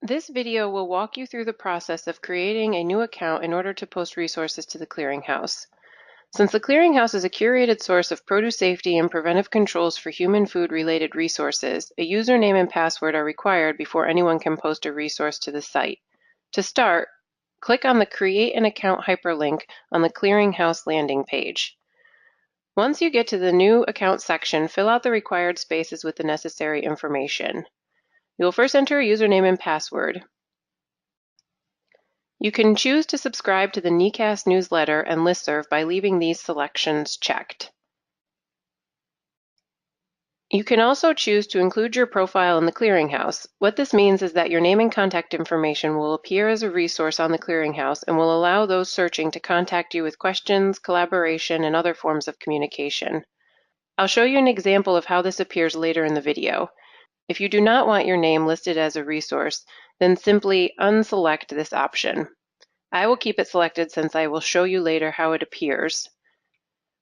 This video will walk you through the process of creating a new account in order to post resources to the Clearinghouse. Since the Clearinghouse is a curated source of produce safety and preventive controls for human food-related resources, a username and password are required before anyone can post a resource to the site. To start, click on the Create an Account hyperlink on the Clearinghouse landing page. Once you get to the New Account section, fill out the required spaces with the necessary information. You will first enter a username and password. You can choose to subscribe to the NECAFS newsletter and listserv by leaving these selections checked. You can also choose to include your profile in the Clearinghouse. What this means is that your name and contact information will appear as a resource on the Clearinghouse and will allow those searching to contact you with questions, collaboration, and other forms of communication. I'll show you an example of how this appears later in the video. If you do not want your name listed as a resource, then simply unselect this option. I will keep it selected since I will show you later how it appears.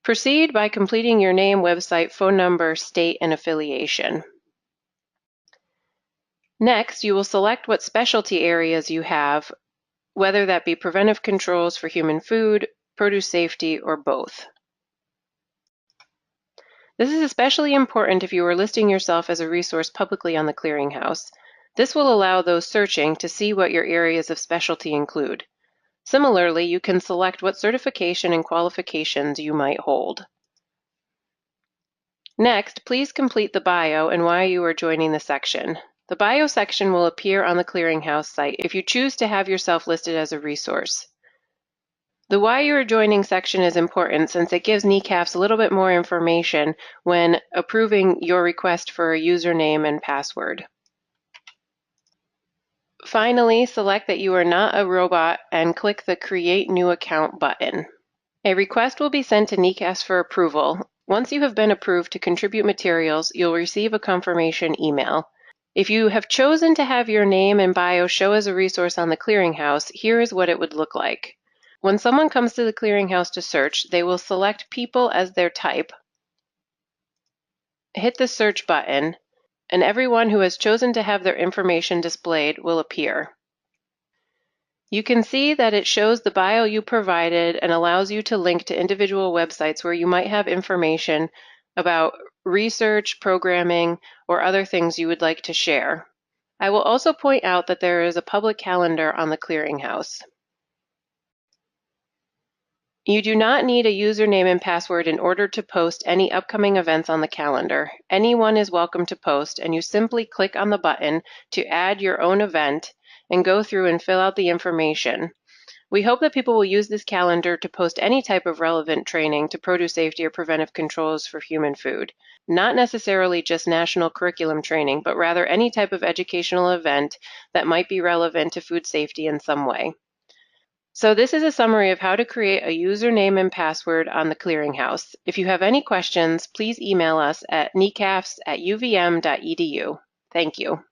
Proceed by completing your name, website, phone number, state, and affiliation. Next, you will select what specialty areas you have, whether that be preventive controls for human food, produce safety, or both. This is especially important if you are listing yourself as a resource publicly on the Clearinghouse. This will allow those searching to see what your areas of specialty include. Similarly, you can select what certification and qualifications you might hold. Next, please complete the bio and why you are joining the section. The bio section will appear on the Clearinghouse site if you choose to have yourself listed as a resource. The why you are joining section is important since it gives NECAFS a little bit more information when approving your request for a username and password. Finally, select that you are not a robot and click the Create New Account button. A request will be sent to NECAFS for approval. Once you have been approved to contribute materials, you'll receive a confirmation email. If you have chosen to have your name and bio show as a resource on the Clearinghouse, here is what it would look like. When someone comes to the Clearinghouse to search, they will select People as their type, hit the search button, and everyone who has chosen to have their information displayed will appear. You can see that it shows the bio you provided and allows you to link to individual websites where you might have information about research, programming, or other things you would like to share. I will also point out that there is a public calendar on the Clearinghouse. You do not need a username and password in order to post any upcoming events on the calendar. Anyone is welcome to post, and you simply click on the button to add your own event and go through and fill out the information. We hope that people will use this calendar to post any type of relevant training to produce safety or preventive controls for human food. Not necessarily just national curriculum training, but rather any type of educational event that might be relevant to food safety in some way. So this is a summary of how to create a username and password on the Clearinghouse. If you have any questions, please email us at necafs@uvm.edu. Thank you.